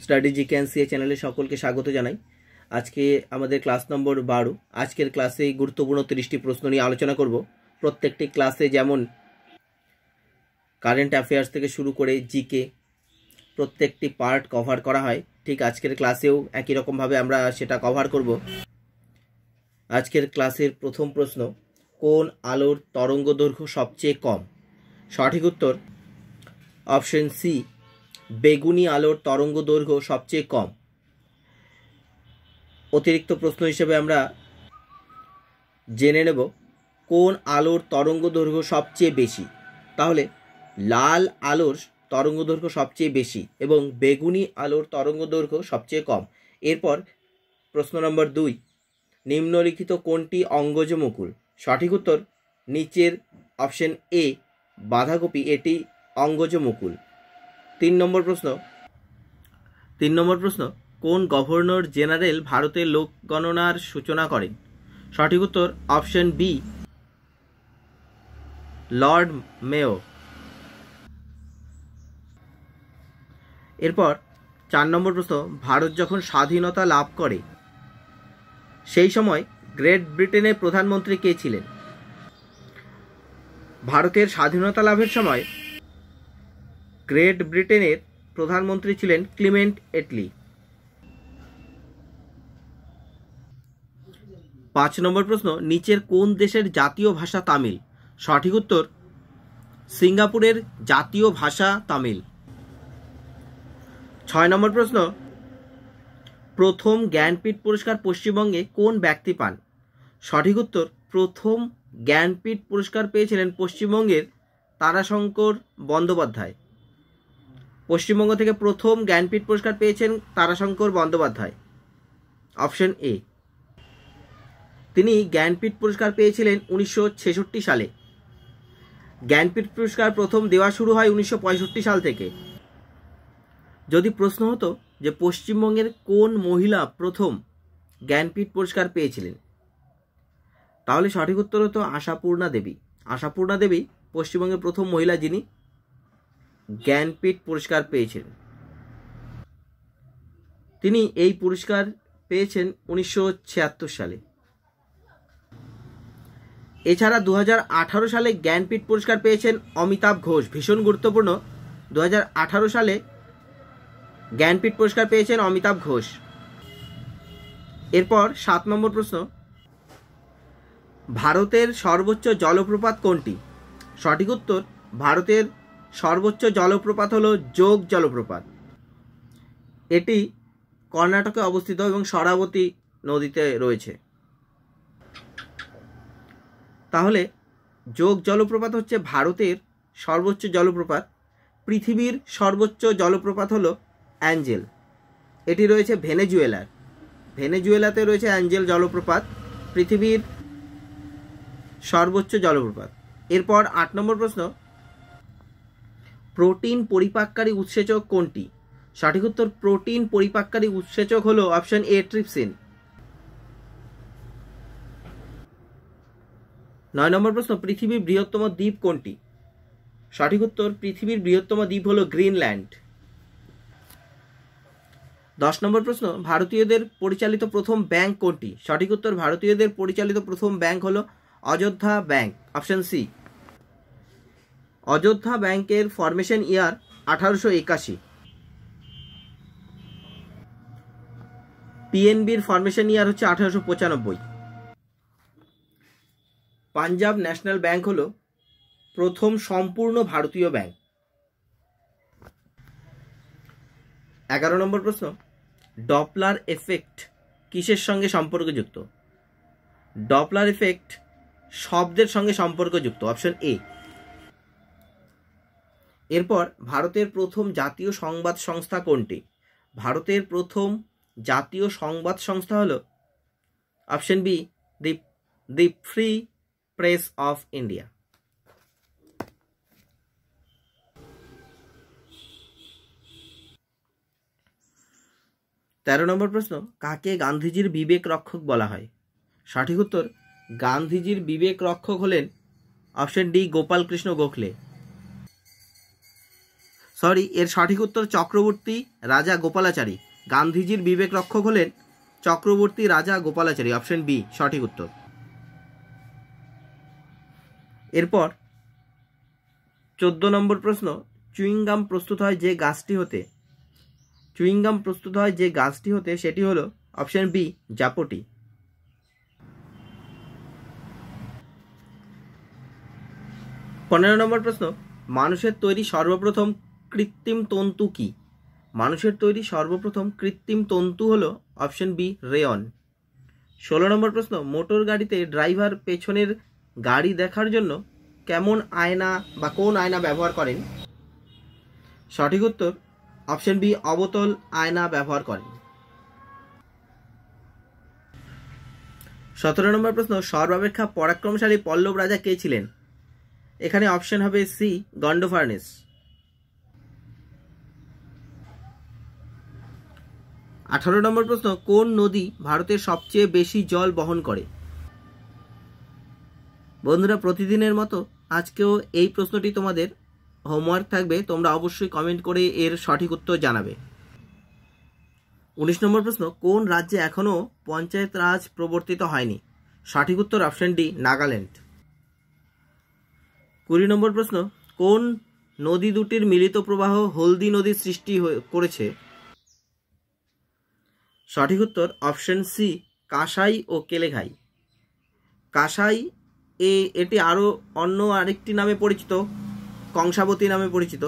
Study জিকেএনসিএ চ্যানেলে সকলকে স্বাগত জানাই। আজকে আমাদের ক্লাস নম্বর 12। আজকের ক্লাসে গুরুত্বপূর্ণ 30টি প্রশ্ন নিয়ে আলোচনা করব। প্রত্যেকটি ক্লাসে যেমন কারেন্ট অ্যাফেয়ার্স থেকে শুরু করে জিকে প্রত্যেকটি পার্ট কভার করা হয়, ঠিক আজকের ক্লাসেও একই রকমভাবে আমরা সেটা কভার করব। আজকের ক্লাসের প্রথম প্রশ্ন, কোন আলোর তরঙ্গদৈর্ঘ্য সবচেয়ে কম? সঠিক উত্তর অপশন সি, বেগুনি আলোর তরঙ্গদৈর্ঘ্য সবচেয়ে কম। অতিরিক্ত প্রশ্ন হিসেবে আমরা জেনে নেব কোন আলোর তরঙ্গদৈর্ঘ্য সবচেয়ে বেশি। তাহলে লাল আলোর তরঙ্গদৈর্ঘ্য সবচেয়ে বেশি এবং বেগুনি আলোর তরঙ্গদৈর্ঘ্য সবচেয়ে কম। এরপর প্রশ্ন নম্বর 2, নিম্নলিখিত কোনটি অঙ্গজ মুকুল? সঠিক উত্তর নিচের অপশন এ, বাঁধাকপি এটি অঙ্গজ মুকুল। 3 নম্বর প্রশ্ন, কোন গভর্নর জেনারেল ভারতের লোক গণনার সূচনা করেন? সঠিক উত্তর অপশন বি, লর্ড মেয়ো। এরপর 4 নম্বর প্রশ্ন, ভারত যখন স্বাধীনতা লাভ করে সেই সময় গ্রেট ব্রিটেনের প্রধানমন্ত্রী কে ছিলেন? ভারতের স্বাধীনতা লাভের সময় গ্রেট ব্রিটেনের প্রধানমন্ত্রী ছিলেন ক্লিমেন্ট এটলি। 5 নম্বর প্রশ্ন, নিচের কোন দেশের জাতীয় ভাষা তামিল? সঠিক উত্তর সিঙ্গাপুরের জাতীয় ভাষা তামিল। 6 নম্বর প্রশ্ন, প্রথম জ্ঞানপীঠ পুরস্কার পশ্চিমবঙ্গে কোন ব্যক্তি পান? সঠিক উত্তর প্রথম জ্ঞানপীঠ পুরস্কার পেয়েছিলেন পশ্চিমবঙ্গের তারাশঙ্কর বন্দ্যোপাধ্যায়। পশ্চিমবঙ্গ থেকে প্রথম জ্ঞানপীঠ পুরস্কার পেয়েছেন তারাশঙ্কর বন্দ্যোপাধ্যায়, অপশন এ। তিনি জ্ঞানপীঠ পুরস্কার পেয়েছিলেন 1966 সালে। জ্ঞানপীঠ পুরস্কার প্রথম দেওয়া শুরু হয় 1965 সাল থেকে। যদি প্রশ্ন হতো যে পশ্চিমবঙ্গের কোন মহিলা প্রথম জ্ঞানপীঠ পুরস্কার পেয়েছিলেন, তাহলে সঠিক উত্তর হতো আশাপূর্ণা দেবী। আশাপূর্ণা দেবী পশ্চিমবঙ্গের প্রথম মহিলা যিনি জ্ঞানপীঠ পুরস্কার পেয়েছিলেন। তিনি এই পুরস্কার পেয়েছেন 1976 সালে। এছাড়া 2018 সালে জ্ঞানপীঠ পুরস্কার পেয়েছেন অমিতাভ ঘোষ। ভীষণ গুরুত্বপূর্ণ, 2018 সালে জ্ঞানপীঠ পুরস্কার পেয়েছেন অমিতাভ ঘোষ। এরপর 7 নম্বর প্রশ্ন, ভারতের সর্বোচ্চ জলপ্রপাত কোনটি? সঠিক উত্তর ভারতের সর্বোচ্চ জলপ্রপাত হলো যোগ জলপ্রপাত। এটি কর্ণাটকে অবস্থিত এবং শরাবতী নদীতে রয়েছে। তাহলে যোগ জলপ্রপাত হচ্ছে ভারতের সর্বোচ্চ জলপ্রপাত। পৃথিবীর সর্বোচ্চ জলপ্রপাত হলো অ্যাঞ্জেল, এটি রয়েছে ভেনেজুয়েলাতে রয়েছে অ্যাঞ্জেল জলপ্রপাত, পৃথিবীর সর্বোচ্চ জলপ্রপাত। এরপর 8 নম্বর প্রশ্ন, প্রোটিন পরিপাককারী উৎসেচক কোনটি? সঠিক উত্তর প্রোটিন পরিপাককারী উৎসেচক হলো অপশন এ, ট্রিপসিন। 9 নম্বর প্রশ্ন, পৃথিবীর বৃহত্তম দ্বীপ কোনটি? সঠিক উত্তর পৃথিবীর বৃহত্তম দ্বীপ হলো গ্রিনল্যান্ড। 10 নম্বর প্রশ্ন, ভারতীয়দের পরিচালিত প্রথম ব্যাংক কোনটি? সঠিক উত্তর ভারতীয়দের পরিচালিত প্রথম ব্যাংক হলো Ayodhya bank, option C. Ayodhya ব্যাংকের ফরমেশন ইয়ার 1881। পিএনবির ফরমেশন ইয়ার হচ্ছে 1895। পাঞ্জাব ন্যাশনাল ব্যাংক হলো প্রথম সম্পূর্ণ ভারতীয় ব্যাংক। 11 নম্বর প্রশ্ন, ডপলার এফেক্ট কিসের সঙ্গে সম্পর্কযুক্ত? ডপলার এফেক্ট শব্দের সঙ্গে সম্পর্কযুক্ত, অপশন এ। এরপর ভারতের প্রথম জাতীয় সংবাদ সংস্থা কোনটি? ভারতের প্রথম জাতীয় সংবাদ সংস্থা হলো option B, the free press of India. 13 নম্বর প্রশ্ন, কাকে গান্ধীজির বিবেক রক্ষক বলা হয়? সঠিক উত্তর গান্ধীজির বিবেক রক্ষক হলেন অপশন ডি, গোপাল কৃষ্ণ গোখলে। এর সঠিক উত্তর চক্রবর্তী রাজা গোপালাচারী। গান্ধীজির বিবেক রক্ষক হলেন চক্রবর্তী রাজা গোপালাচারী, অপশন বি সঠিক উত্তর। এরপর 14 নম্বর প্রশ্ন, চুইংগাম প্রস্তুত হয় যে গাছটি হতে সেটি হলো অপশন বি জাপটি। 15 নম্বর প্রশ্ন, মানুষের তৈরি সর্বপ্রথম কৃত্রিম তন্তু কি? মানুষের তৈরি সর্বপ্রথম কৃত্রিম তন্তু হলো অপশন বি রেয়ন। 16 নম্বর প্রশ্ন, মোটর গাড়িতে ড্রাইভার পেছনের গাড়ি দেখার জন্য কেমন আয়না বা কোন আয়না ব্যবহার করেন? সঠিক উত্তর অপশন বি অবতল আয়না ব্যবহার করেন। 17 নম্বর প্রশ্ন, সর্বাপেক্ষা পরাক্রমশালী পল্লব রাজা কে ছিলেন? এখানে অপশন হবে সি গন্ডোফার্নেস। 18 নম্বর প্রশ্ন, কোন নদী ভারতের সবচেয়ে বেশি জল বহন করে? বন্ধুরা, প্রতিদিনের মতো আজকেও এই প্রশ্নটি তোমাদের হোমওয়ার্ক থাকবে, তোমরা অবশ্যই কমেন্ট করে এর সঠিক উত্তর জানাবে। 19 নম্বর প্রশ্ন, কোন রাজ্যে এখনও পঞ্চায়েত রাজ প্রবর্তিত হয়নি? সঠিক উত্তর অপশন ডি নাগাল্যান্ড। 20 নম্বর প্রশ্ন, কোন নদী দুটির মিলিত প্রবাহ হলদি নদীর সৃষ্টি করেছে? সঠিক উত্তর অপশন সি কাঁসাই ও কেলেঘাই। কাঁসাই এটি আরও অন্য আরেকটি নামে পরিচিত, কংসাবতী নামে পরিচিত।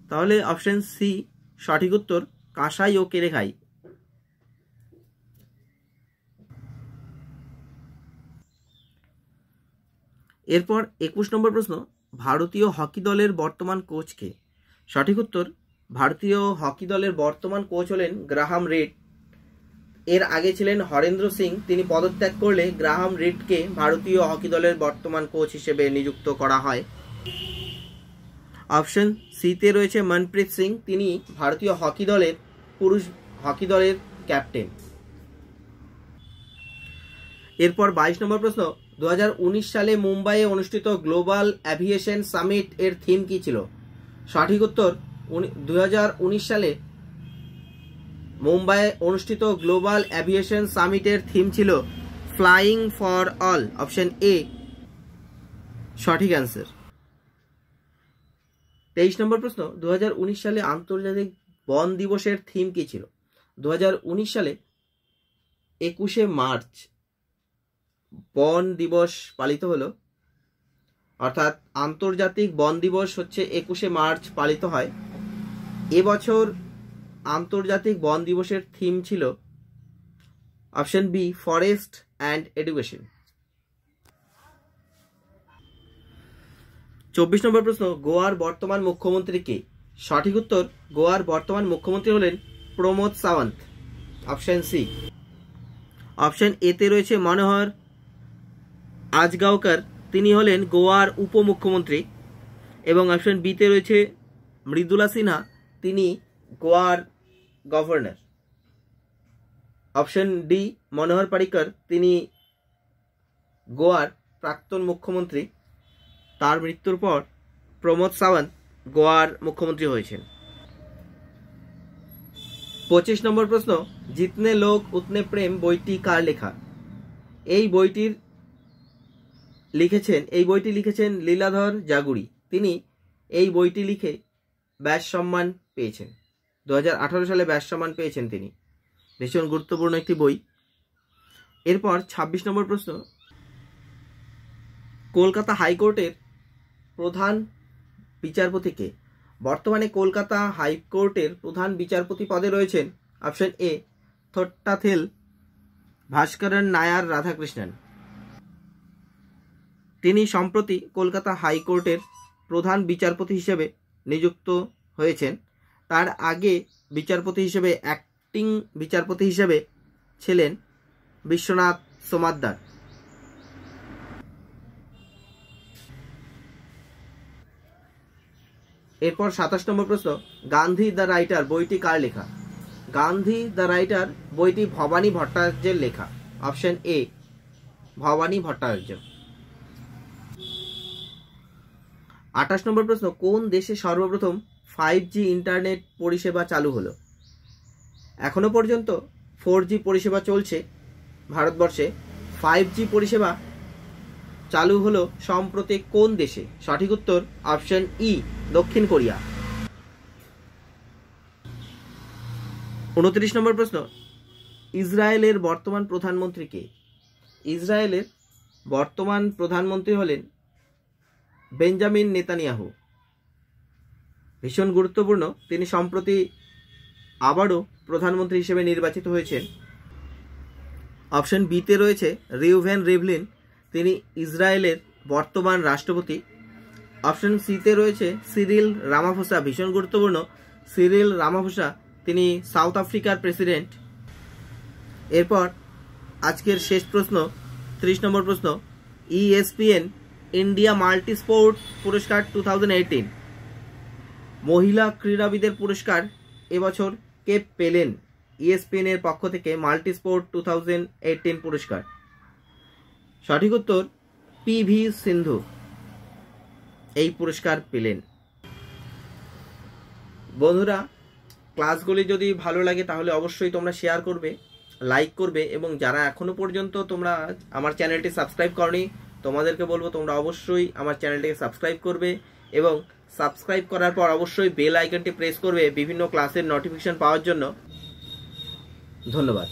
তাহলে অপশন সি সঠিক উত্তর কাঁসাই ও কেলেঘাই। এরপর 21 নম্বর প্রশ্ন, ভারতীয় হকি দলের বর্তমান কোচ কে? সঠিক উত্তর ভারতীয় হকি দলের বর্তমান কোচ হলেন গ্রাহাম রিড। এর আগে ছিলেন হরেন্দ্র সিং, তিনি পদত্যাগ করলে গ্রাহাম রিডকে ভারতীয় হকি দলের বর্তমান কোচ হিসেবে নিযুক্ত করা হয়। অপশন সিতে রয়েছে মনপ্রীত সিং, তিনি ভারতীয় হকি দলের পুরুষ হকি দলের ক্যাপ্টেন। এরপর 22 নম্বর প্রশ্ন, 2019 সালে মুম্বাইয়ে অনুষ্ঠিত গ্লোবাল অ্যাভিয়েশন সামিট এর থিম কি ছিল? সঠিক উত্তর 2019 সালে মুম্বাইয়ে অনুষ্ঠিত গ্লোবাল অ্যাভিয়েশন সামিটের থিম ছিল flying for all, option A সঠিক অ্যান্সার। 23 নম্বর প্রশ্ন, 2019 সালে আন্তর্জাতিক বন দিবসের থিম কি ছিল? 2019 সালে 21শে মার্চ বন দিবস পালিত হলো, অর্থাৎ আন্তর্জাতিক বন দিবস হচ্ছে 21শে মার্চ পালিত হয়। এবছর আন্তর্জাতিক বন দিবসের থিম ছিল option B forest and education. 24 নম্বর প্রশ্ন, গোয়ার বর্তমান মুখ্যমন্ত্রী কে? সঠিক উত্তর গোয়ার বর্তমান মুখ্যমন্ত্রী হলেন Pramod Sawant, option C. Option এতে রয়েছে মনোহর আজগাঁওকর, তিনি হলেন গোয়ার উপমুখ্যমন্ত্রী, এবং অপশন বিতে রয়েছে মৃদুলা সিনহা, তিনি গোয়ার গভর্নর। অপশন ডি মনোহর পারিকর, তিনি গোয়ার প্রাক্তন মুখ্যমন্ত্রী, তার মৃত্যুর পর প্রমোদ সাওয়ন্ত গোয়ার মুখ্যমন্ত্রী হয়েছেন। 25 নম্বর প্রশ্ন, জিতনে লোক উতনে প্রেম বইটি কার লেখা? এই বইটি লিখেছেন লীলাধর জাগুড়ি, তিনি এই বইটি লিখে ব্যাস সম্মান পেয়েছেন। 2018 সালে ব্যাস সম্মান পেয়েছেন তিনি। ভীষণ গুরুত্বপূর্ণ একটি বই। এরপর 26 নম্বর প্রশ্ন, কলকাতা হাইকোর্টের প্রধান বিচারপতি কে? বর্তমানে কলকাতা হাইকোর্টের প্রধান বিচারপতি পদে রয়েছেন অপশন এ থোট্টাথিল ভাস্করন নায়ার রাধাকৃষ্ণন। তিনি সম্প্রতি কলকাতা হাইকোর্টের প্রধান বিচারপতি হিসেবে নিযুক্ত হয়েছেন। তার আগে বিচারপতি হিসেবে অ্যাক্টিং বিচারপতি হিসেবে ছিলেন বিশ্বনাথ সোমাদ্দার। এরপর 27 নম্বর প্রশ্ন, গান্ধী দ্য রাইটার বইটি কার লেখা? গান্ধী দ্য রাইটার বইটি ভবানী ভট্টাচার্যের লেখা, অপশন এ ভবানী ভট্টাচার্য। 28 নম্বর প্রশ্ন, কোন দেশে সর্বপ্রথম 5G ইন্টারনেট পরিষেবা চালু হলো? এখনো পর্যন্ত 4G পরিষেবা চলছে ভারতবর্ষে। 5G পরিষেবা চালু হলো সম্প্রতি কোন দেশে? সঠিক উত্তর অপশন ই, দক্ষিণ কোরিয়া। 29 নম্বর প্রশ্ন, ইসরায়েলের বর্তমান প্রধানমন্ত্রী কে? ইসরায়েলের বর্তমান প্রধানমন্ত্রী হলেন বেঞ্জামিন নেতানিয়াহু। ভীষণ গুরুত্বপূর্ণ, তিনি সম্প্রতি আবারও প্রধানমন্ত্রী হিসেবে নির্বাচিত হয়েছেন। অপশন বিতে রয়েছে রিউভেন রিভলিন, তিনি ইসরায়েলের বর্তমান রাষ্ট্রপতি। অপশন সিতে রয়েছে সিরিল রামাফোসা, ভীষণ গুরুত্বপূর্ণ, সিরিল রামাফোসা, তিনি সাউথ আফ্রিকার প্রেসিডেন্ট। এরপর আজকের শেষ প্রশ্ন, 30 নম্বর প্রশ্ন, ESPN ইন্ডিয়া মাল্টি স্পোর্ট পুরস্কার 2018 মহিলা ক্রীড়াবিদের পুরস্কার এবছর কে পেলেন? ESPN এর পক্ষ থেকে মাল্টি স্পোর্ট 2018 পুরস্কার। সঠিক উত্তর PV সিন্ধু এই পুরস্কার পেলেন। বন্ধুরা, ক্লাসগুলি যদি ভালো লাগে তাহলে অবশ্যই তোমরা শেয়ার করবে, লাইক করবে, এবং যারা এখনো পর্যন্ত তোমরা আমার চ্যানেলটি সাবস্ক্রাইব করনি তোমাদেরকে বলবো তোমরা অবশ্যই আমার চ্যানেলটিকে সাবস্ক্রাইব করবে, এবং সাবস্ক্রাইব করার পর অবশ্যই বেল আইকনটি প্রেস করবে বিভিন্ন ক্লাসের নোটিফিকেশন পাওয়ার জন্য। ধন্যবাদ।